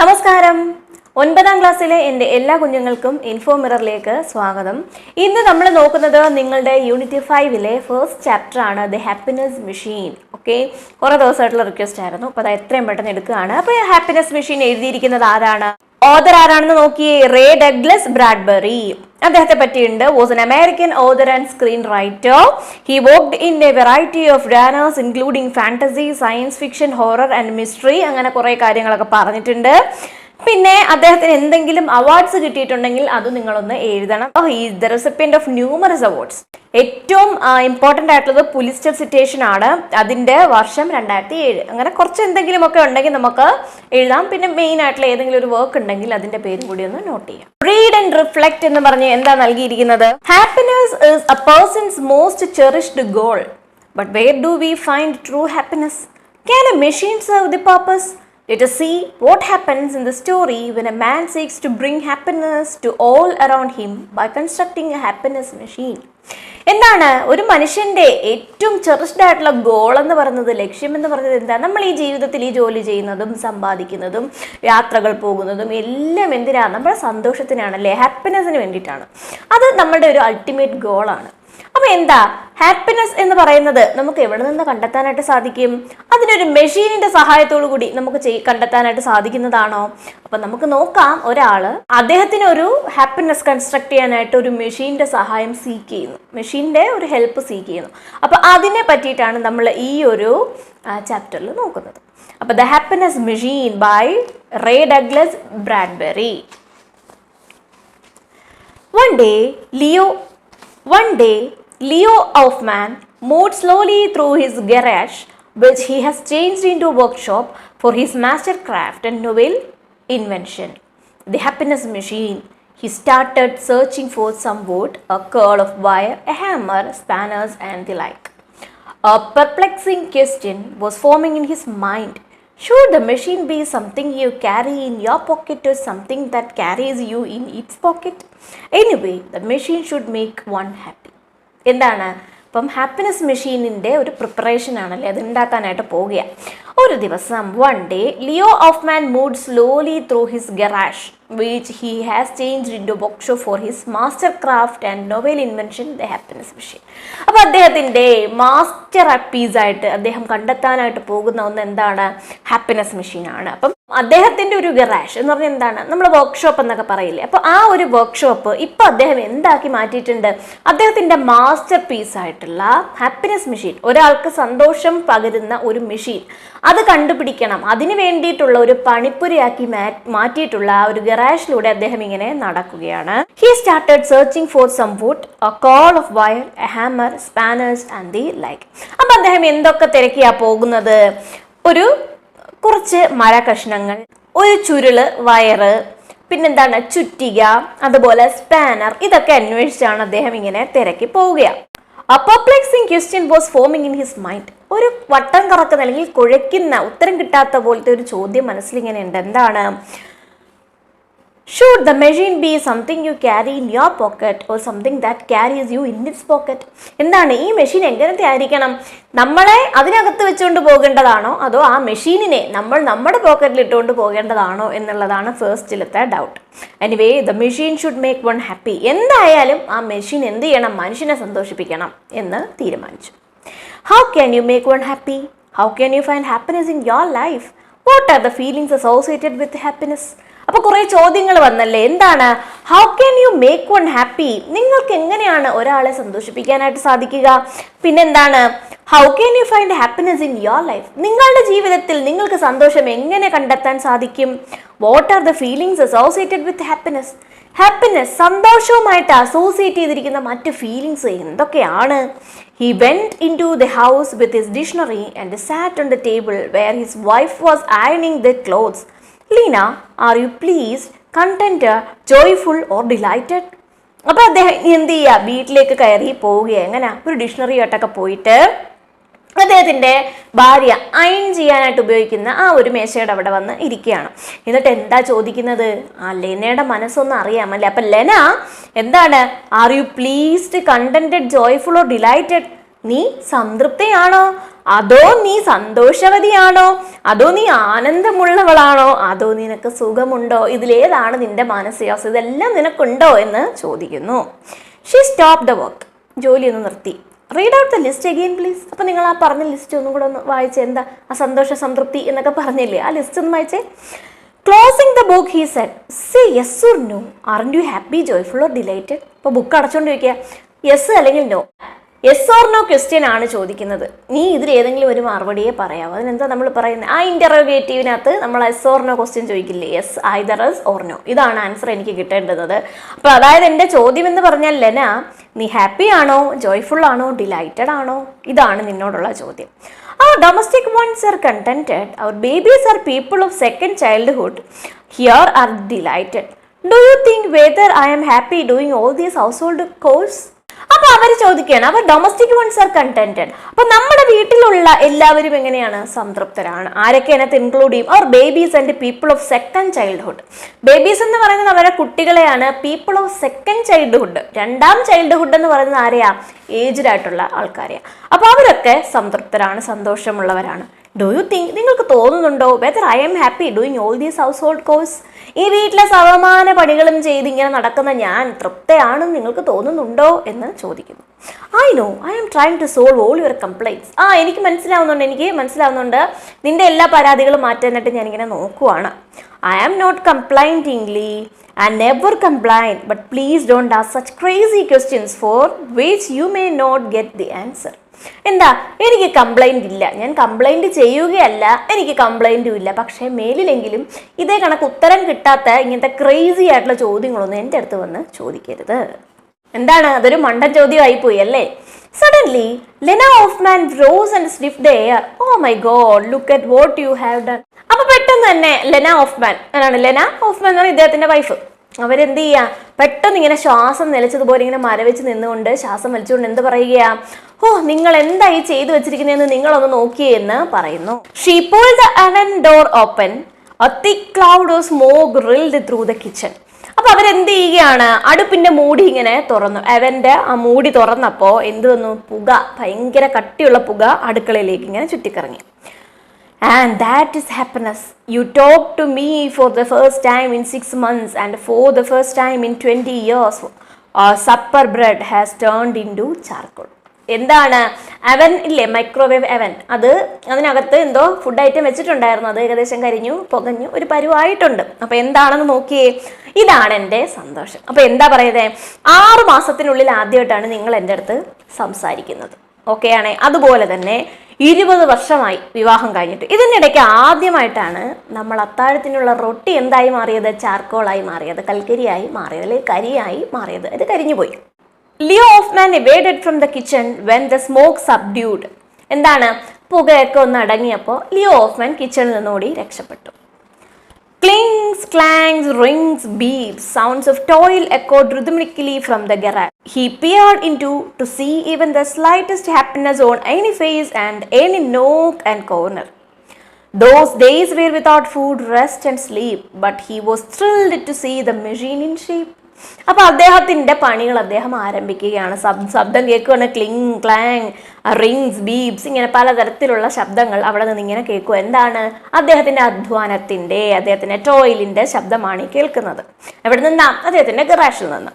നമസ്കാരം. 9ാം ക്ലാസ്സിലെ എൻ്റെ എല്ലാ കുഞ്ഞുങ്ങൾക്കും ഇൻഫോ മിററിലേക്ക് സ്വാഗതം. ഇന്ന് നമ്മൾ നോക്കുന്നത് നിങ്ങളുടെ യൂണിറ്റ് 5ലെ ഫസ്റ്റ് ചാപ്റ്റർ ആണ്, ദി ഹാപ്പിനെസ് മെഷീൻ. ഓക്കെ, കുറേ ദിവസമായിട്ടുള്ള റിക്വസ്റ്റ് ആയിരുന്നു, അപ്പോൾ അത് എത്രയും പെട്ടെന്ന് എടുക്കുകയാണ്. അപ്പോൾ ഹാപ്പിനെസ് മെഷീൻ എഴുതിയിരിക്കുന്നത് ആരാണ്? ഓഥർ ആരാണെന്ന് നോക്കിയേ, റേ ഡഗ്ലസ് ബ്രാഡ്ബറി. അദ്ദേഹത്തെ പറ്റിയുണ്ട്. Was an American author and screenwriter. He worked in a variety of genres including fantasy, science fiction, horror and mystery. അങ്ങനെ കുറേ കാര്യങ്ങളൊക്കെ പറഞ്ഞിട്ടുണ്ട്. പിന്നെ അദ്ദേഹത്തിന് എന്തെങ്കിലും അവാർഡ്സ് കിട്ടിയിട്ടുണ്ടെങ്കിൽ അത് നിങ്ങളൊന്ന് എഴുതണം. He is the recipient of numerous awards. ഏറ്റവും ഇമ്പോർട്ടൻ്റ് ആയിട്ടുള്ളത് പുലിസ്റ്റർ സിറ്റേഷൻ ആണ്. അതിൻ്റെ വർഷം 2007. അങ്ങനെ കുറച്ച് എന്തെങ്കിലുമൊക്കെ ഉണ്ടെങ്കിൽ നമുക്ക് എഴുതാം. പിന്നെ മെയിൻ ആയിട്ടുള്ള ഏതെങ്കിലും ഒരു വർക്ക് ഉണ്ടെങ്കിൽ അതിന്റെ പേരും കൂടി ഒന്ന് നോട്ട് ചെയ്യാം. റീഡ് ആൻഡ് റിഫ്ലക്ട് എന്ന് പറഞ്ഞ് എന്താ നൽകിയിരിക്കുന്നത്? Happiness is a person's most cherished goal. But where do we find true happiness? Can a machine serve the purpose? Let us see what happens in the story when a man seeks to bring happiness to all around him by constructing a happiness machine. എന്താണ് ഒരു മനുഷ്യന്റെ ഏറ്റവും cherished ആയിട്ടുള്ള goal എന്ന് പറയുന്നത്, ലക്ഷ്യം എന്ന് പറയുന്നത് എന്താ? നമ്മൾ ഈ ജീവിതത്തിൽ ഈ ജോലി ചെയ്യുന്നതും സമ്പാദിക്കുന്നതും യാത്രകൾ പോകുന്നതും എല്ലാം എന്തിനാണ്? നമ്മുടെ സന്തോഷത്തിനാണല്ലേ, ഹാപ്പിനെസ്സിന് വേണ്ടിയിട്ടാണ്. അത് നമ്മുടെ ഒരു അൾട്ടിമേറ്റ് ഗോളാണ്. അപ്പൊ എന്താ ഹാപ്പിനെസ് എന്ന് പറയുന്നത്? നമുക്ക് എവിടെ നിന്ന് കണ്ടെത്താനായിട്ട് സാധിക്കും? അതിനൊരു മെഷീനിന്റെ സഹായത്തോടു കൂടി നമുക്ക് കണ്ടെത്താനായിട്ട് സാധിക്കുന്നതാണോ? അപ്പൊ നമുക്ക് നോക്കാം. ഒരാള് അദ്ദേഹത്തിന് ഒരു ഹാപ്പിനെസ് കൺസ്ട്രക്ട് ചെയ്യാനായിട്ട് ഒരു മെഷീന്റെ സഹായം സീക്ക് ചെയ്യുന്നു, മെഷീന്റെ ഒരു ഹെൽപ്പ് സീക്ക് ചെയ്യുന്നു. അപ്പൊ അതിനെ പറ്റിയിട്ടാണ് നമ്മൾ ഈ ഒരു ചാപ്റ്ററിൽ നോക്കുന്നത്. അപ്പൊ the happiness machine by Ray Douglas Bradbury. One day, Leo Auffman moved slowly through his garage, which he has changed into a workshop for his mastercraft and novel invention, the happiness machine. He started searching for some wood, a curl of wire, a hammer, spanners, and the like. A perplexing question was forming in his mind. Should the machine be something you carry in your pocket or something that carries you in its pocket? Anyway, the machine should make one happy. എന്താണ്? ഇപ്പം happiness മെഷീനിൻ്റെ ഒരു preparation ആണല്ലേ, അത് ഉണ്ടാക്കാനായിട്ട് പോവുകയാണ്. ഒരു ദിവസം one day, Leo Auffman moved slowly through his garage, which he has changed into a workshop for his master craft and novel invention, the happiness machine. അപ്പോൾ അദ്ദേഹത്തിൻ്റെ മാസ്റ്റർ പീസായിട്ട് അദ്ദേഹം കണ്ടെത്താനായിട്ട് പോകുന്ന ഒന്ന് എന്താണ്? ഹാപ്പിനെസ് മെഷീനാണ്. അപ്പം അദ്ദേഹത്തിൻ്റെ ഒരു ഗറാഷ് എന്ന് പറഞ്ഞാൽ എന്താണ്? നമ്മൾ വർക്ക്ഷോപ്പ് എന്നൊക്കെ പറയില്ലേ, അപ്പോൾ ആ ഒരു വർക്ക്ഷോപ്പ് ഇപ്പോൾ അദ്ദേഹം എന്താക്കി മാറ്റിയിട്ടുണ്ട്? അദ്ദേഹത്തിൻ്റെ മാസ്റ്റർ പീസായിട്ടുള്ള ഹാപ്പിനെസ് മെഷീൻ, ഒരാൾക്ക് സന്തോഷം പകരുന്ന ഒരു മെഷീൻ, അത് കണ്ടുപിടിക്കണം, അതിന് വേണ്ടിയിട്ടുള്ള ഒരു പണിപ്പുരയാക്കി മാറ്റിയിട്ടുള്ള ആ ഒരു ഗറാഷിലൂടെ അദ്ദേഹം ഇങ്ങനെ നടക്കുകയാണ്. He started searching for some wood, a coil of wire, a hammer, spanners and the like. അപ്പം അദ്ദേഹം എന്തൊക്കെ തിരക്കിയാ പോകുന്നത്? കുറച്ച് മര കഷ്ണങ്ങൾ, ഒരു ചുരുള് വയറ്, പിന്നെന്താണ് ചുറ്റിക, അതുപോലെ സ്പാനർ, ഇതൊക്കെ അന്വേഷിച്ചാണ് അദ്ദേഹം ഇങ്ങനെ തിരക്കി പോവുകയാണ്. A perplexing question was forming in his mind. ഒരു വട്ടം കറക്കുന്ന അല്ലെങ്കിൽ കുഴയ്ക്കുന്ന, ഉത്തരം കിട്ടാത്ത പോലത്തെ ഒരു ചോദ്യം മനസ്സിലിങ്ങനെ ഉണ്ട്. എന്താണ്? Should the machine be something you carry in your pocket or something that carries you in its pocket? എന്താണ് ഈ മെഷീൻ എങ്ങനത്തെ ആയിരിക്കണം? നമ്മളെ അതിനകത്ത് വെച്ചുകൊണ്ട് പോകേണ്ടതാണോ അതോ ആ മെഷീനിനെ നമ്മൾ നമ്മുടെ പോക്കറ്റിൽ ഇട്ടുകൊണ്ട് പോകേണ്ടതാണോ എന്നുള്ളതാണ് ഫസ്റ്റിലത്തെ doubt. Anyway, the machine should make one happy. എന്തായാലും ആ മെഷീൻ എന്ത് ചെയ്യണം? മനുഷ്യനെ സന്തോഷിപ്പിക്കണം എന്ന് തീരുമാനിച്ചു. How can you make one happy? How can you find happiness in your life? What are the feelings associated with happiness? അപ്പോൾ കുറേ ചോദ്യങ്ങൾ വന്നല്ലേ. എന്താണ്? How can you make one happy? നിങ്ങൾക്ക് എങ്ങനെയാണ് ഒരാളെ സന്തോഷിപ്പിക്കാനായിട്ട് സാധിക്കുക? പിന്നെന്താണ്? How can you find happiness in your life? നിങ്ങളുടെ ജീവിതത്തിൽ നിങ്ങൾക്ക് സന്തോഷം എങ്ങനെ കണ്ടെത്താൻ സാധിക്കും? What are the feelings associated with happiness? Happiness, സന്തോഷവുമായിട്ട് അസോസിയേറ്റ് ചെയ്തിരിക്കുന്ന മറ്റ് ഫീലിങ്സ് എന്തൊക്കെയാണ്? He went into the house with his dictionary and sat on the table where his wife was ironing the clothes. Lena, are you pleased, contented, joyful or delighted? അപ്പോൾ അദ്ദേഹം എന്ത് ചെയ്യുക? വീട്ടിലേക്ക് കയറി പോവുകയാണ്. എങ്ങനെ? ഒരു ഡിക്ഷണറി ആയിട്ടൊക്കെ പോയിട്ട് അദ്ദേഹത്തിൻ്റെ ഭാര്യ അയൺ ചെയ്യാനായിട്ട് ഉപയോഗിക്കുന്ന ആ ഒരു മേശയുടെ അവിടെ വന്ന് ഇരിക്കുകയാണ്. എന്നിട്ട് എന്താ ചോദിക്കുന്നത്? ആ ലെനയുടെ മനസ്സൊന്നും അറിയാമല്ലേ. അപ്പം ലെന എന്താണ്? Are you pleased, contented, joyful or delighted? നീ സംതൃപ്തിയാണോ അതോ നീ സന്തോഷവതിയാണോ, അതോ നീ ആനന്ദമുള്ളവളാണോ, അതോ നിനക്ക് സുഖമുണ്ടോ, ഇതിലേതാണ് നിന്റെ മാനസികാവസ്ഥ, ഇതെല്ലാം നിനക്കുണ്ടോ എന്ന് ചോദിക്കുന്നു. ഷീ സ്റ്റോപ്പ് ദ വർക്ക്, ജോലി ഒന്ന് നിർത്തി. Read out the list again please. അപ്പൊ നിങ്ങൾ ആ പറഞ്ഞ ലിസ്റ്റ് ഒന്നും കൂടെ ഒന്ന് വായിച്ചേ. എന്താ ആ സന്തോഷ സംതൃപ്തി എന്നൊക്കെ പറഞ്ഞില്ലേ, ആ ലിസ്റ്റ് ഒന്ന് വായിച്ചേ. Closing the book, he said, say yes or no. Aren't you happy, joyful or delighted? ഇപ്പോൾ ബുക്ക് അടച്ചുകൊണ്ട് ചോദിക്കുക, യെസ് അല്ലെങ്കിൽ no. Yes or no question ആണ് ചോദിക്കുന്നത്. നീ ഇതിൽ ഏതെങ്കിലും ഒരു മറുപടിയെ പറയാമോ? അതിനെന്താ നമ്മൾ പറയുന്നത്? ആ ഇൻ്ററോഗേറ്റീവിനകത്ത് നമ്മൾ എസ് ഓർ നോ ക്വസ്റ്റ്യൻ ചോദിക്കില്ലേ, yes either yes or no, ഇതാണ് ആൻസർ എനിക്ക് കിട്ടേണ്ടത്. അപ്പോൾ അതായത് എൻ്റെ ചോദ്യം എന്ന് പറഞ്ഞാൽ, ലെന നീ ഹാപ്പി ആണോ, ജോയ്ഫുൾ ആണോ, ഡിലൈറ്റഡ് ആണോ, ഇതാണ് നിന്നോടുള്ള ചോദ്യം. Our domestic ones are contented. Our babies are people of second childhood. Here are delighted. Do you think whether I am happy doing all these household chores? അപ്പൊ അവർ ചോദിക്കുകയാണ്, അവർ ഡൊമസ്റ്റിക് വൺസ് ആർ കണ്ടന്റഡ്. അപ്പൊ നമ്മുടെ വീട്ടിലുള്ള എല്ലാവരും എങ്ങനെയാണ്, സംതൃപ്തരാണ്. ആരൊക്കെ അതിനകത്ത് include ചെയ്യും? അവർ babies and people of second childhood. Babies എന്ന് പറയുന്നത് അവരുടെ കുട്ടികളെയാണ്. പീപ്പിൾ ഓഫ് സെക്കൻഡ് ചൈൽഡ്ഹുഡ്, രണ്ടാം ചൈൽഡ്ഹുഡ് എന്ന് പറയുന്നത് ആരെയാ? ഏജ്ഡ് ആയിട്ടുള്ള ആൾക്കാരെയാ. അപ്പൊ അവരൊക്കെ സംതൃപ്തരാണ്, സന്തോഷമുള്ളവരാണ്. ഡു യു തിങ്ക്, നിങ്ങൾക്ക് തോന്നുന്നുണ്ടോ, whether I am happy doing all these household chores, ഈ വീട്ടിലെ സർവമാന പണികളും ചെയ്ത് ഇങ്ങനെ നടക്കുന്ന ഞാൻ തൃപ്തയാണെന്ന് നിങ്ങൾക്ക് തോന്നുന്നുണ്ടോ എന്ന് ചോദിക്കുന്നു. I know I am trying to solve all your complaints. എനിക്ക് മനസ്സിലാവുന്നുണ്ട് നിന്റെ എല്ലാ പരാതികളും മാറ്റാനായിട്ട് ഞാനിങ്ങനെ നോക്കുവാണ്. I am not complainingly and never complain, but please don't ask such crazy questions for which you may not get the answer. എന്താ, എനിക്ക് കംപ്ലൈൻറ്റ് ഇല്ല, ഞാൻ കംപ്ലൈൻറ്റ് ചെയ്യുകയല്ല, എനിക്ക് കംപ്ലൈൻറ്റും ഇല്ല, പക്ഷേ മേലിലെങ്കിലും ഇതേ കണക്ക് ഉത്തരം കിട്ടാത്ത ഇങ്ങനത്തെ ക്രേസി ആയിട്ടുള്ള ചോദ്യങ്ങളൊന്നും എൻ്റെ അടുത്ത് വന്ന് ചോദിക്കരുത്. എന്താണ്, അതൊരു മണ്ടൻ ചോദ്യമായിപ്പോയി അല്ലേ? Suddenly, Lena Auffman rose and sniffed the air. Oh my God, look at what you have done. അപ്പൊ പെട്ടെന്ന് തന്നെ ലെന ഓഫ്മാൻ എന്ന് പറഞ്ഞാൽ ഇദ്ദേഹത്തിന്റെ വൈഫ്, അവരെന്ത് ചെയ്യുക, പെട്ടെന്ന് ഇങ്ങനെ ശ്വാസം നിലച്ചതുപോലെ ഇങ്ങനെ മരവെച്ച് നിന്നുകൊണ്ട് ശ്വാസം വലിച്ചുകൊണ്ട് എന്ത് പറയുക, ഓ നിങ്ങൾ എന്തായി ചെയ്തു വെച്ചിരിക്കുന്നതെന്ന് നിങ്ങളൊന്ന് നോക്കിയേ എന്ന് പറയുന്നു. She pulled the oven door open. A thick cloud of smoke rolled through the kitchen. അപ്പൊ അവരെന്ത് ചെയ്യുകയാണ്, അടുപ്പിന്റെ മൂടി ഇങ്ങനെ തുറന്നു. അവന്റെ ആ മൂടി തുറന്നപ്പോ എന്ത് വന്നു, പുക, ഭയങ്കര കട്ടിയുള്ള പുക അടുക്കളയിലേക്ക് ഇങ്ങനെ ചുറ്റിക്കറങ്ങി. And that is happiness. You talk to me for the first time in 6 months and for the first time in 20 years. Our supper bread has turned into charcoal. എന്താണ്, അവൻ ഇല്ലേ, മൈക്രോവേവ് അവൻ, അതിനകത്ത് എന്തോ ഫുഡ് ഐറ്റം വെച്ചിട്ടുണ്ടായിരുന്നു, അത് ഏകദേശം പുകഞ്ഞു ഒരു പരുവായിട്ടുണ്ട്. അപ്പൊ എന്താണെന്ന് നോക്കിയേ, ഇതാണ് എൻ്റെ സന്തോഷം. അപ്പൊ എന്താ പറയുന്നത്, 6 മാസത്തിനുള്ളിൽ ആദ്യമായിട്ടാണ് നിങ്ങൾ എൻ്റെ അടുത്ത് സംസാരിക്കുന്നത്. ഓക്കെ ആണേ. അതുപോലെ തന്നെ 20 വർഷമായി വിവാഹം കഴിഞ്ഞിട്ട്, ഇതിനിടയ്ക്ക് ആദ്യമായിട്ടാണ് നമ്മൾ അത്താഴത്തിനുള്ള റൊട്ടി എന്തായി മാറിയത്, ചാർക്കോളായി മാറിയത്, കൽക്കരിയായി മാറിയത്, അല്ലെങ്കിൽ കരിയായി മാറിയത്, ഇത് കരിഞ്ഞുപോയി. Leo Auffmann evaded from the kitchen when the smoke subdued. എന്താണ്, പുകയൊക്കെ ഒന്ന് അടങ്ങിയപ്പോൾ ലിയോ ഓഫ്മാൻ കിച്ചണിൽ നിന്നോടി രക്ഷപ്പെട്ടു. Clings, clangs, rings, beeps, sounds of toil echoed rhythmically from the garage. He peered into to see even the slightest happiness on any face and any nook and corner. Those days were without food, rest and sleep, but he was thrilled to see the machine in shape. അപ്പൊ അദ്ദേഹത്തിന്റെ പണികൾ അദ്ദേഹം ആരംഭിക്കുകയാണ്. ശബ്ദം കേൾക്കുകയാണ്, cling, clang, rings, beeps, ഇങ്ങനെ പലതരത്തിലുള്ള ശബ്ദങ്ങൾ അവിടെ നിന്ന് ഇങ്ങനെ കേൾക്കുക. എന്താണ്, അദ്ദേഹത്തിന്റെ അധ്വാനത്തിന്റെ, അദ്ദേഹത്തിന്റെ ടോയിലിന്റെ ശബ്ദമാണ് ഈ കേൾക്കുന്നത്. എവിടെ നിന്നാ, അദ്ദേഹത്തിന്റെ ഗറാഷിൽ നിന്ന്.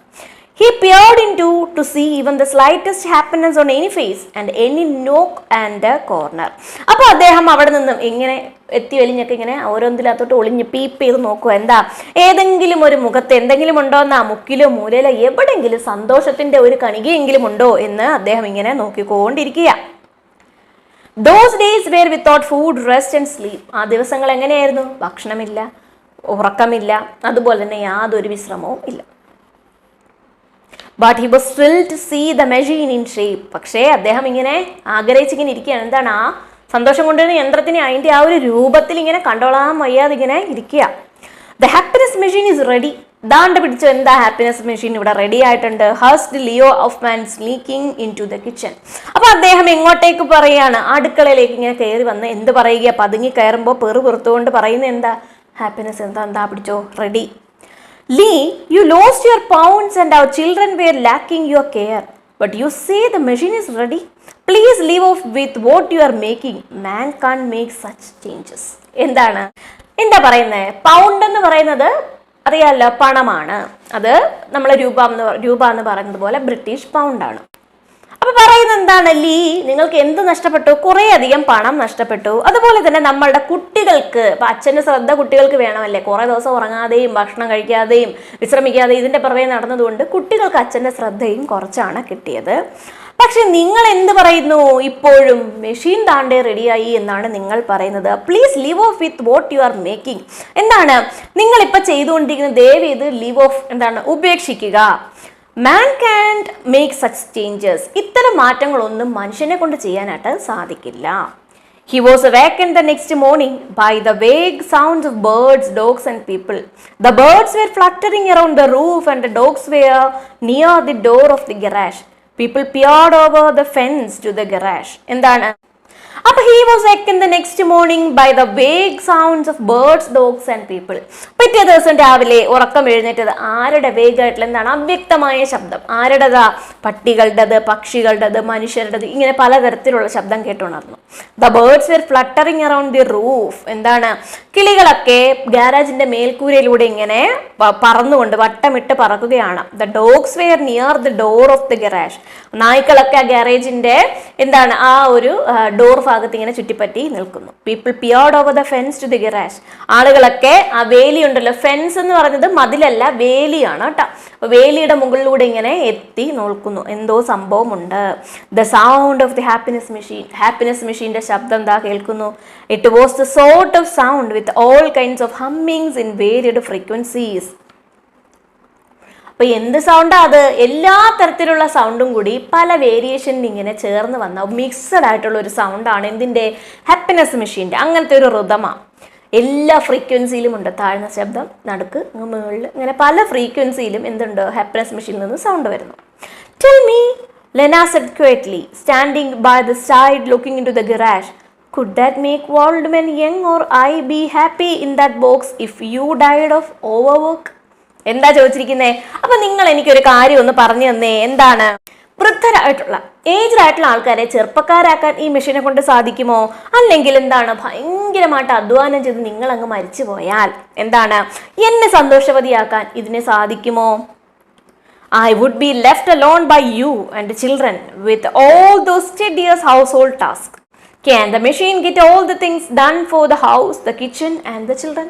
He peered into to see even the slightest happiness on any face and any nook and corner. അപ്പോൾ അദ്ദേഹം അവിടെ നിന്നും ഇങ്ങനെ എത്തി വലിഞ്ഞൊക്കെ ഇങ്ങനെ ഓരോന്നിനകത്തോട്ട് ഒളിഞ്ഞ് പീപ്പ് ചെയ്ത് നോക്കുക. എന്താ, ഏതെങ്കിലും ഒരു മുഖത്ത് എന്തെങ്കിലും ഉണ്ടോ എന്നാ, മുക്കിലോ മൂലയിലോ എവിടെയെങ്കിലും സന്തോഷത്തിന്റെ ഒരു കണികയെങ്കിലും ഉണ്ടോ എന്ന് അദ്ദേഹം ഇങ്ങനെ നോക്കിക്കൊണ്ടിരിക്കുക. Those days were without food, rest and sleep. ആ ദിവസങ്ങൾ എങ്ങനെയായിരുന്നു, ഭക്ഷണമില്ല, ഉറക്കമില്ല, അതുപോലെ തന്നെ യാതൊരു വിശ്രമവും ഇല്ല. But he was thrilled to see the machine in shape. പക്ഷേ അദ്ദേഹം ഇങ്ങനെ ആഗ്രഹിച്ചിങ്ങനെ ഇരിക്കുകയാണ്. എന്താണ്, ആ സന്തോഷം കൊണ്ടുവരുന്ന യന്ത്രത്തിനെ അതിൻ്റെ ആ ഒരു രൂപത്തിൽ ഇങ്ങനെ കണ്ടോളാൻ വയ്യാതെ ഇങ്ങനെ ഇരിക്കുക. The happiness machine is ready. ദാണ്ട് പിടിച്ചു, എന്താ, ഹാപ്പിനെസ് മെഷീൻ ഇവിടെ റെഡി ആയിട്ടുണ്ട്. Hist Leo Auffmann sneaking into the kitchen. അപ്പൊ അദ്ദേഹം എങ്ങോട്ടേക്ക് പറയാണ്, അടുക്കളയിലേക്ക് ഇങ്ങനെ കയറി വന്ന് എന്ത് പറയുക, പതുങ്ങി കയറുമ്പോൾ പെറുപുറത്തുകൊണ്ട് പറയുന്നത് എന്താ, ഹാപ്പിനെസ് എന്താ പിടിച്ചോ, ready. Lee, you lost your pounds and our children were lacking your care. But you say the machine is ready. Please leave off with what you are making, man can make such changes. എന്താണ് എന്താ പറയുന്നത്? Pound എന്ന് പറയുന്നത് അറിയാമല്ലോ, പണമാണ്. അത് നമ്മൾ രൂപ എന്ന് പറയുന്നത് പോലെ ബ്രിട്ടീഷ് പൗണ്ടാണ്. അപ്പൊ പറയുന്നത് എന്താണ്? ലീ, നിങ്ങൾക്ക് എന്ത് നഷ്ടപ്പെട്ടു? കുറേ അധികം പണം നഷ്ടപ്പെട്ടു. അതുപോലെ തന്നെ നമ്മളുടെ കുട്ടികൾക്ക്, ഇപ്പൊ അച്ഛൻ്റെ ശ്രദ്ധ കുട്ടികൾക്ക് വേണമല്ലേ, കുറേ ദിവസം ഉറങ്ങാതെയും ഭക്ഷണം കഴിക്കാതെയും വിശ്രമിക്കാതെയും ഇതിന്റെ പുറകെ നടന്നതുകൊണ്ട് കുട്ടികൾക്ക് അച്ഛൻ്റെ ശ്രദ്ധയും കുറച്ചാണ് കിട്ടിയത്. പക്ഷെ നിങ്ങൾ എന്ത് പറയുന്നു? ഇപ്പോഴും മെഷീൻ താണ്ടേ റെഡിയായി എന്നാണ് നിങ്ങൾ പറയുന്നത്. Please leave off with what you are making. എന്താണ് നിങ്ങളിപ്പോൾ ചെയ്തുകൊണ്ടിരിക്കുന്നത്? ദയവ് ചെയ്ത് ലീവ് ഓഫ്, എന്താണ്, ഉപേക്ഷിക്കുക. മാൻ കാൻറ്റ് മേക്ക് സച്ച് ചേഞ്ചസ്. ഇത്തരം മാറ്റങ്ങളൊന്നും മനുഷ്യനെ കൊണ്ട് ചെയ്യാനായിട്ട് സാധിക്കില്ല. He was awakened the next morning by the vague sounds of birds, dogs and people. The birds were fluttering around the roof and the dogs were near the door of the garage. People peered over the fence to the garage. എന്താണ്? അപ്പൊ he was awakened the next morning by the vague sounds of birds, dogs and people. പിറ്റേ ദിവസം രാവിലെ ഉറക്കം എഴുന്നേറ്റത് ആരുടെ വേഗമായിട്ടുള്ള, എന്താണ്, അവ്യക്തമായ ശബ്ദം. ആരുടേതാ? പട്ടികളുടേത്, പക്ഷികളുടേത്, മനുഷ്യരുടേത്, ഇങ്ങനെ പലതരത്തിലുള്ള ശബ്ദം കേട്ടുണർന്നു. The birds were fluttering around the roof. എന്താണ്? കിളികളൊക്കെ ഗാരാജിന്റെ മേൽക്കൂരയിലൂടെ ഇങ്ങനെ പറന്നുകൊണ്ട് വട്ടമിട്ട് പറക്കുകയാണ്. The dogs were near the door of the garage. നായ്ക്കളൊക്കെ ആ ഗാരേജിന്റെ, എന്താണ്, ആ ഒരു ഡോർ ഭാഗത്ത് ഇങ്ങനെ ചുറ്റിപ്പറ്റി നിൽക്കുന്നു. People peered over the fence to the garage. ആളുകളൊക്കെ ആ വേലി ഉണ്ടല്ലോ, ഫെൻസ് എന്ന് പറയുന്നത് മതിലല്ല, വേലിയാണ് കേട്ടോ. വേലിയുടെ മുകളിലൂടെ ഇങ്ങനെ എത്തി നോക്കുന്നു, എന്തോ സംഭവമുണ്ട്. The sound of the happiness machine. Happiness മെഷീന്റെ ശബ്ദം എന്താ കേൾക്കുന്നു? It was the sort of sound with all kinds of hummings in varied frequencies. അപ്പൊ എന്ത് സൗണ്ടാ അത്? എല്ലാ തരത്തിലുള്ള സൗണ്ടും കൂടി പല വേരിയേഷനിൽ ഇങ്ങനെ ചേർന്ന് വന്ന മിക്സഡ് ആയിട്ടുള്ള ഒരു സൗണ്ടാണ് എന്തിന്റെ? ഹാപ്പിനെസ് മെഷീന്റെ. അങ്ങനത്തെ ഒരു ഋതമാണ്. എല്ലാ ഫ്രീക്വൻസിയിലും ഉണ്ട്. താഴ്ന്ന ശബ്ദം, നടുക്ക്, മുകളിൽ, ഇങ്ങനെ പല ഫ്രീക്വൻസിയിലും എന്തുണ്ട്? ഹാപ്പിനെസ് മെഷീനിൽ നിന്ന് സൗണ്ട് വരുന്നു. Tell me, Lena said quietly, standing by the side looking into the garage. Could that make old men young or I be happy in that box if you died of overwork? എന്താ ചോദിച്ചിരിക്കുന്നേ? അപ്പൊ നിങ്ങൾ എനിക്കൊരു കാര്യം ഒന്ന് പറഞ്ഞു തന്നേ. എന്താണ്? വൃദ്ധരായിട്ടുള്ള, ഏജ്ഡായിട്ടുള്ള ആൾക്കാരെ ചെറുപ്പക്കാരാക്കാൻ ഈ മെഷീനെ കൊണ്ട് സാധിക്കുമോ? അല്ലെങ്കിൽ എന്താണ്, ഭയങ്കരമായിട്ട് അധ്വാനം ചെയ്ത് നിങ്ങൾ അങ്ങ് മരിച്ചു പോയാൽ എന്താണ്, എന്നെ സന്തോഷവതിയാക്കാൻ ഇതിനെ സാധിക്കുമോ? I would be left alone by you and the children with all those tedious household tasks. Can the machine get all the things done for the house, the kitchen and the children?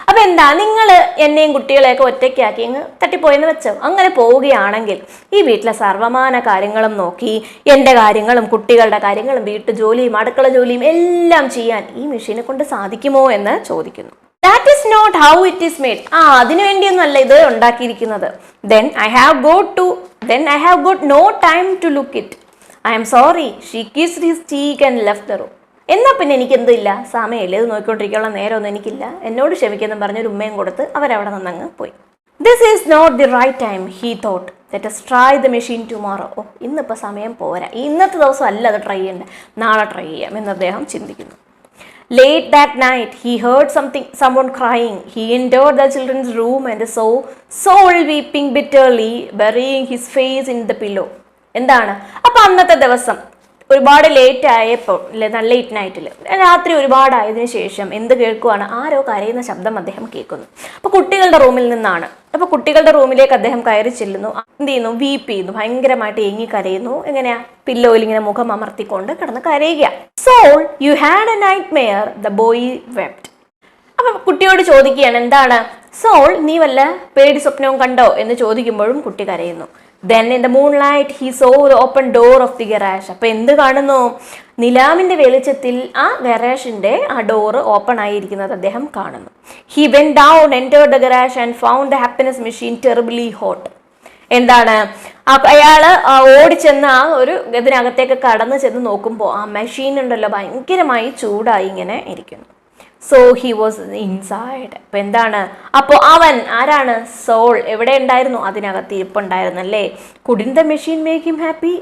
അപ്പൊ എന്താ, നിങ്ങൾ എന്നെയും കുട്ടികളെയൊക്കെ ഒറ്റയ്ക്കാക്കി അങ്ങ് തട്ടിപ്പോയെന്ന് വെച്ചോ. അങ്ങനെ പോവുകയാണെങ്കിൽ ഈ വീട്ടിലെ സർവമാന കാര്യങ്ങളും നോക്കി എൻ്റെ കാര്യങ്ങളും കുട്ടികളുടെ കാര്യങ്ങളും വീട്ടുജോലിയും അടുക്കള ജോലിയും എല്ലാം ചെയ്യാൻ ഈ മെഷീനെ കൊണ്ട് സാധിക്കുമോ എന്ന് ചോദിക്കുന്നു. That is not how it is made. അതിനു വേണ്ടിയൊന്നല്ല ഇത് ഉണ്ടാക്കിയിരിക്കുന്നത്. Then I have got no time to look it. I am sorry. She kissed his cheek and left the room. എന്നാ പിന്നെ എനിക്ക് എന്തില്ല, സമയമില്ല, ഇത് നോക്കിക്കൊണ്ടിരിക്കാനുള്ള നേരമൊന്നും എനിക്കില്ല, എന്നോട് ക്ഷമിക്കുന്നു പറഞ്ഞൊരു ഉമ്മയും കൊടുത്ത് അവരവിടെ നിന്നങ്ങ് പോയി. This is not the right time, he thought. Let us try the machine tomorrow. ഇന്നിപ്പോൾ സമയം പോരാ, ഇന്നത്തെ ദിവസം അല്ല അത് ട്രൈ ചെയ്യണ്ടേ, നാളെ ട്രൈ ചെയ്യാം എന്ന് അദ്ദേഹം ചിന്തിക്കുന്നു. Late that night, he heard someone crying. He entered the children's room and saw Saul weeping bitterly, burying his face in the pillow. എന്താണ്? അപ്പൊ അന്നത്തെ ദിവസം ഒരുപാട് ലേറ്റ് ആയപ്പോൾ, ലേറ്റ് നൈറ്റിൽ, രാത്രി ഒരുപാടായതിനു ശേഷം എന്ത് കേൾക്കുവാണ്? ആരോ കരയുന്ന ശബ്ദം അദ്ദേഹം കേൾക്കുന്നു. അപ്പൊ കുട്ടികളുടെ റൂമിൽ നിന്നാണ്. അപ്പൊ കുട്ടികളുടെ റൂമിലേക്ക് അദ്ദേഹം കയറി ചെല്ലുന്നു. എന്ത് ചെയ്യുന്നു? വീപ്പ് ചെയ്യുന്നു, ഭയങ്കരമായിട്ട് ഏങ്ങി കരയുന്നു. എങ്ങനെയാ? പില്ലോയിൽ ഇങ്ങനെ മുഖം അമർത്തിക്കൊണ്ട് കിടന്ന് കരയുക. Saul, you had a nightmare, the boy wept. അപ്പൊ കുട്ടിയോട് ചോദിക്കുകയാണ്, എന്താണ് സോൾ, നീ വല്ല പേടി സ്വപ്നവും കണ്ടോ എന്ന് ചോദിക്കുമ്പോഴും കുട്ടി കരയുന്നു. Then in the moonlight he saw the open door of the garage. അപ്പൊ എന്ത് കാണുന്നു? നിലാവിന്റെ വെളിച്ചത്തിൽ ആ ഗരാഷിന്റെ ആ ഡോറ് ഓപ്പൺ ആയിരിക്കുന്നത് അദ്ദേഹം കാണുന്നു. He went down, entered the garage and found the happiness machine terribly hot. എന്താണ്? അയാള് ഓടിച്ചെന്ന് ആ ഒരു ഇതിനകത്തേക്ക് കടന്നു ചെന്ന് നോക്കുമ്പോൾ ആ മെഷീൻ ഉണ്ടല്ലോ ഭയങ്കരമായി ചൂടായി ഇങ്ങനെ ഇരിക്കുന്നു. So he was inside. അപ്പൊ എന്താണ്? അപ്പോൾ അവൻ ആരാണ്? സോൾ എവിടെ ഉണ്ടായിരുന്നു? അതിനകത്ത് ഇരിപ്പുണ്ടായിരുന്നല്ലേ. Couldn't the machine make him happy?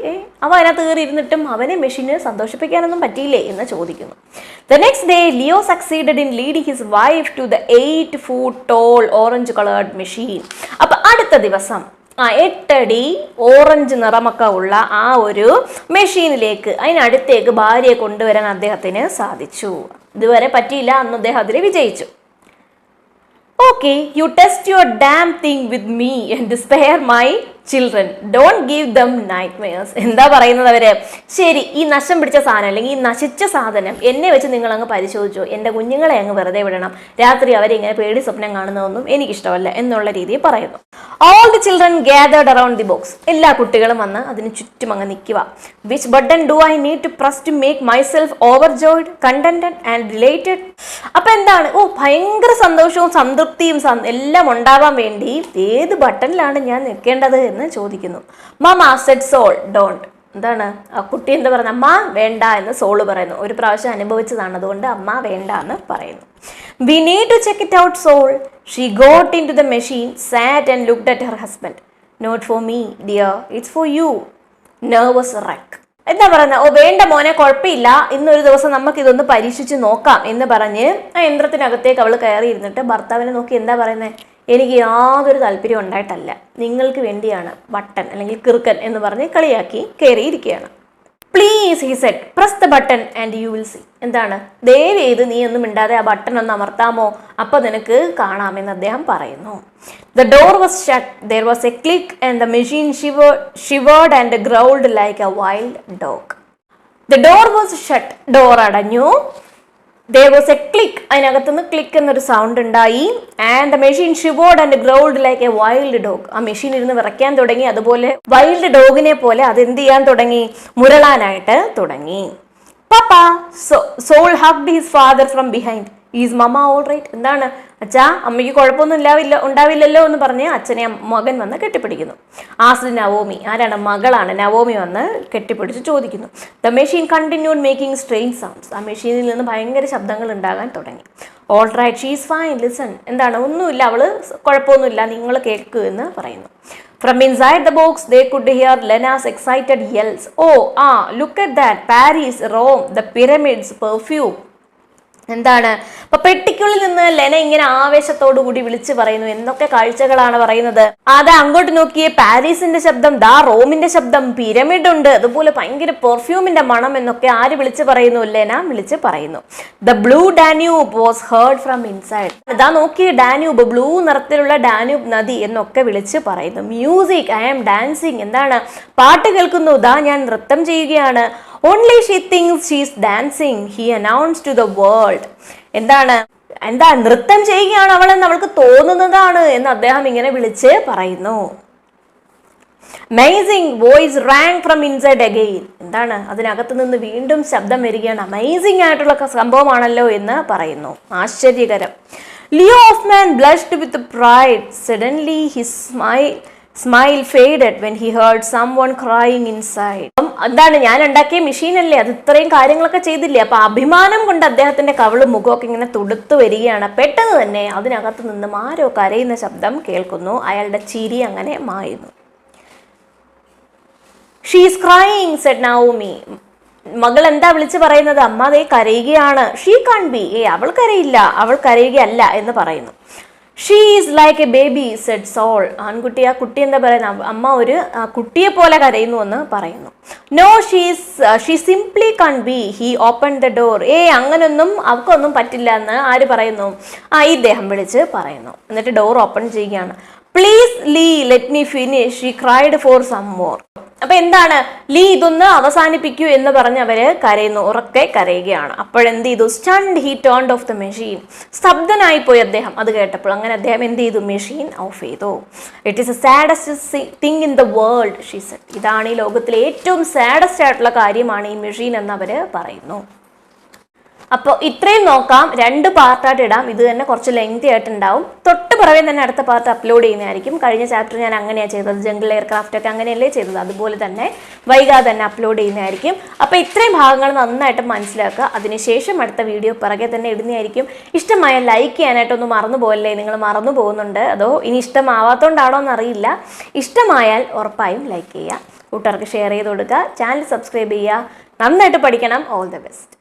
അവൻ അതിനകത്ത് കയറി ഇരുന്നിട്ടും അവനെ മെഷീനെ സന്തോഷിപ്പിക്കാനൊന്നും പറ്റിയില്ലേ എന്ന് ചോദിക്കുന്നു. The next day, Leo succeeded in leading his wife to the 8-foot tall orange colored machine. അപ്പൊ അടുത്ത ദിവസം 8 അടി ഓറഞ്ച് നിറമൊക്കെ ഉള്ള ആ ഒരു മെഷീനിലേക്ക്, അതിനടുത്തേക്ക് ഭാര്യയെ കൊണ്ടുവരാൻ അദ്ദേഹത്തിന് സാധിച്ചു. ഇതുവരെ പറ്റിയില്ല, അന്ന് അദ്ദേഹം അതിൽ വിജയിച്ചു. Okay, you test your damn thing with me and spare my children, don't give them nightmares. എന്താ പറയുന്നത് അവര്? ശരി, ഈ നശം പിടിച്ച സാധനം അല്ലെങ്കിൽ ഈ നശിച്ച സാധനം എന്നെ വെച്ച് നിങ്ങൾ അങ്ങ് പരിശോധിച്ചു, എൻ്റെ കുഞ്ഞുങ്ങളെ അങ്ങ് വെറുതെ വിടണം, രാത്രി അവരെ ഇങ്ങനെ പേടി സ്വപ്നം കാണുന്നതൊന്നും എനിക്കിഷ്ടമല്ല എന്നുള്ള രീതിയിൽ പറയുന്നു. All the children gathered around the box. എല്ലാ കുട്ടികളും വന്ന് അതിന് ചുറ്റും അങ്ങ് നിൽക്കുക. Which button do I need to press to make myself overjoyed, contented and related? അപ്പൊ എന്താണ്? ഭയങ്കര സന്തോഷവും സംതൃപ്തിയും എല്ലാം ഉണ്ടാവാൻ വേണ്ടി ഏത് ബട്ടണിലാണ് ഞാൻ നിൽക്കേണ്ടത് എന്ന് ചോദിക്കുന്നു. മമ സെഡ് സോൾ ഡോണ്ട്. എന്താണ് ആ കുട്ടി എന്താ പറയുന്നത്? അമ്മ വേണ്ട എന്ന് സോള് പറയുന്നു. ഒരു പ്രാവശ്യം അനുഭവിച്ചതാണ്, അതുകൊണ്ട് അമ്മ വേണ്ട എന്ന് പറയുന്നു. We need to check it out, Soul. She got into the machine, sat and looked at her husband. Not for me, dear. It's for you. Nervous wreck. എന്താ പറയുന്നത്? വേണ്ട മോനെ, കുഴപ്പമില്ല, ഇന്നൊരു ദിവസം നമുക്ക് ഇതൊന്ന് പരീക്ഷിച്ച് നോക്കാം എന്ന് പറഞ്ഞ് ആ യന്ത്രത്തിനകത്തേക്ക് അവൾ കയറി ഇരുന്നിട്ട് ഭർത്താവിനെ നോക്കി എന്താ പറയുന്നത്? എനിക്ക് യാതൊരു താല്പര്യം ഉണ്ടായിട്ടല്ല, നിങ്ങൾക്ക് വേണ്ടിയാണ് ബട്ടൺ അല്ലെങ്കിൽ കിറുക്കൻ എന്ന് പറഞ്ഞ് കളിയാക്കി കയറിയിരിക്കുകയാണ്. Please he said, press the button and you will see. എന്താണ്? ദയവ് ചെയ്ത് നീ ഒന്നും മിണ്ടാതെ ആ ബട്ടൺ ഒന്ന് അമർത്താമോ, അപ്പൊ നിനക്ക് കാണാമെന്ന് അദ്ദേഹം പറയുന്നു. The door was shut, there was a click and the machine shivered and growled like a wild dog. The door was shut, door അടഞ്ഞു. There was a click, അതിനകത്തുനിന്ന് ക്ലിക്ക് എന്നൊരു സൗണ്ട് ഉണ്ടായി. And the machine shivered and growled like a wild dog. ആ machine ഇരുന്ന് വിറയ്ക്കാൻ തുടങ്ങി, അതുപോലെ wild ഡോഗിനെ പോലെ അത് എന്ത് ചെയ്യാൻ തുടങ്ങി? മുരളാനായിട്ട് തുടങ്ങി. പപ്പ soul hugged his father from behind. Is mama all right? എന്താണ് അച്ഛാ, അമ്മയ്ക്ക് കുഴപ്പമൊന്നും ഉണ്ടാവില്ലല്ലോ എന്ന് പറഞ്ഞ് അച്ഛനെ മകൻ വന്ന് കെട്ടിപ്പിടിക്കുന്നു. ആസ്ഡ് നവോമി. ആരാണ്? മകളാണ്. നവോമി വന്ന് കെട്ടിപ്പിടിച്ച് ചോദിക്കുന്നു. The machine continued making strange sounds. ആ മെഷീനിൽ നിന്ന് ഭയങ്കര ശബ്ദങ്ങൾ ഉണ്ടാകാൻ തുടങ്ങി. All right, she is fine, listen. എന്താണ്? ഒന്നുമില്ല, അവള് കുഴപ്പമൊന്നുമില്ല, നിങ്ങൾ കേൾക്കൂ എന്ന് പറയുന്നു. From inside the box, they could hear Lena's excited yells. Oh, look at that, Paris, Rome, the pyramids, perfume. എന്താണ്? അപ്പൊ പെട്ടിക്കുള്ളിൽ നിന്ന് ലെന ഇങ്ങനെ ആവേശത്തോടു കൂടി വിളിച്ചു പറയുന്നു. എന്തൊക്കെ കാഴ്ചകളാണ് പറയുന്നത്? അതാ അങ്ങോട്ട് നോക്കിയേ, പാരീസിന്റെ ശബ്ദം, ദാ റോമിന്റെ ശബ്ദം, പിരമിഡ് ഉണ്ട്, അതുപോലെ ഭയങ്കര പെർഫ്യൂമിന്റെ മണം എന്നൊക്കെ ആര് വിളിച്ചു പറയുന്നു? ലെന വിളിച്ച് പറയുന്നു. The blue Danube was heard from inside. ഇതാ നോക്കിയേ, ഡാന്യൂബ്, ബ്ലൂ നിറത്തിലുള്ള ഡാന്യൂബ് നദി എന്നൊക്കെ വിളിച്ച് പറയുന്നു. Music, I am dancing. എന്താണ്? പാട്ട് കേൾക്കുന്നു, ദാ ഞാൻ നൃത്തം ചെയ്യുകയാണ്. Only she thinks she's dancing, he announced to the world. എന്താണ്? നൃത്തം ചെയ്യുകയാണ് അവളെന്ന് അവൾക്ക് തോന്നുന്നതാണ് എന്ന് അദ്ദേഹം ഇങ്ങനെ വിളിച്ച് പറയുന്നു. Amazing voice rang from inside again. എന്താണ്? അതിനകത്ത് നിന്ന് വീണ്ടും ശബ്ദം വരികയാണ്. അമേസിംഗ് ആയിട്ടുള്ള സംഭവമാണല്ലോ എന്ന് പറയുന്നു. ആശ്ചര്യകരം. Leo Auffman blushed with pride. Suddenly his smile faded when he heard someone crying inside. എന്താണ്? ഞാൻ ഉണ്ടാക്കിയ മെഷീൻ അല്ലേ, അത് ഇത്രയും കാര്യങ്ങളൊക്കെ ചെയ്തില്ലേ. അപ്പൊ അഭിമാനം കൊണ്ട് അദ്ദേഹത്തിന്റെ കവിളും മുഖമൊക്കെ ഇങ്ങനെ തുടുത്തു വരികയാണ്. പെട്ടെന്ന് തന്നെ അതിനകത്ത് നിന്നും ആരോ കരയുന്ന ശബ്ദം കേൾക്കുന്നു. അയാളുടെ ചിരി അങ്ങനെ മായുന്നു. She is crying, said Naomi. മകൾ എന്താ വിളിച്ച് പറയുന്നത്? അമ്മ അതേ കരയുകയാണ്. She can't be. അവൾ കരയില്ല, അവൾ കരയുകയല്ല എന്ന് പറയുന്നു. She is like a baby, said Saul. ആൺകുട്ടി, ആ കുട്ടി എന്താ പറയുന്നത്? അമ്മ ഒരു കുട്ടിയെ പോലെ കരയുന്നു എന്ന് പറയുന്നു. No, she simply can't be. He opened the door. അങ്ങനൊന്നും അവക്കൊന്നും പറ്റില്ല എന്ന് ആര് പറയുന്നു? ഇദ്ദേഹം വിളിച്ച് പറയുന്നു. എന്നിട്ട് ഡോർ ഓപ്പൺ ചെയ്യുകയാണ്. Please Lee, let me finish. She cried for some more. അപ്പൊ എന്താണ്? ലീ, ഇതൊന്ന് അവസാനിപ്പിക്കൂ എന്ന് പറഞ്ഞ് അവര് കരയുന്നു, ഉറക്കെ കരയുകയാണ്. അപ്പോഴെന്ത് ചെയ്തു? Stunned he turned off the machine. സ്തബ്ധനായി പോയി അദ്ദേഹം അത് കേട്ടപ്പോൾ. അങ്ങനെ അദ്ദേഹം എന്ത് ചെയ്തു? മെഷീൻ ഓഫ് ചെയ്തു. It is a saddest thing in the world, she said. ഇതാണ് ഈ ലോകത്തിലെ ഏറ്റവും സാഡസ്റ്റ് ആയിട്ടുള്ള കാര്യമാണ് ഈ മെഷീൻ എന്ന് അവര് പറയുന്നു. അപ്പോൾ ഇത്രയും നോക്കാം. 2 പാർട്ടായിട്ട് ഇടാം. ഇത് തന്നെ കുറച്ച് ലെങ്തി ആയിട്ടുണ്ടാവും. തൊട്ട് പുറമേ തന്നെ അടുത്ത പാർട്ട് അപ്ലോഡ് ചെയ്യുന്നതായിരിക്കും. കഴിഞ്ഞ ചാപ്റ്റർ ഞാൻ അങ്ങനെയാണ് ചെയ്തത്, ജംഗിൾ എയർക്രാഫ്റ്റ് ഒക്കെ അങ്ങനെയല്ലേ ചെയ്തത്, അതുപോലെ തന്നെ വൈകാതെ തന്നെ അപ്ലോഡ് ചെയ്യുന്നതായിരിക്കും. അപ്പോൾ ഇത്രയും ഭാഗങ്ങൾ നന്നായിട്ട് മനസ്സിലാക്കുക. അതിനുശേഷം അടുത്ത വീഡിയോ പിറകെ തന്നെ ഇടുന്നതായിരിക്കും. ഇഷ്ടമായ ലൈക്ക് ചെയ്യാനായിട്ടൊന്നും മറന്നു പോകല്ലേ. നിങ്ങൾ മറന്നു പോകുന്നുണ്ട്, അതോ ഇനി ഇഷ്ടമാവാത്തതുകൊണ്ടാണോ എന്നറിയില്ല. ഇഷ്ടമായാൽ ഉറപ്പായും ലൈക്ക് ചെയ്യുക, കൂട്ടുകാർക്ക് ഷെയർ ചെയ്ത് കൊടുക്കുക, ചാനൽ സബ്സ്ക്രൈബ് ചെയ്യുക. നന്നായിട്ട് പഠിക്കണം. All the best.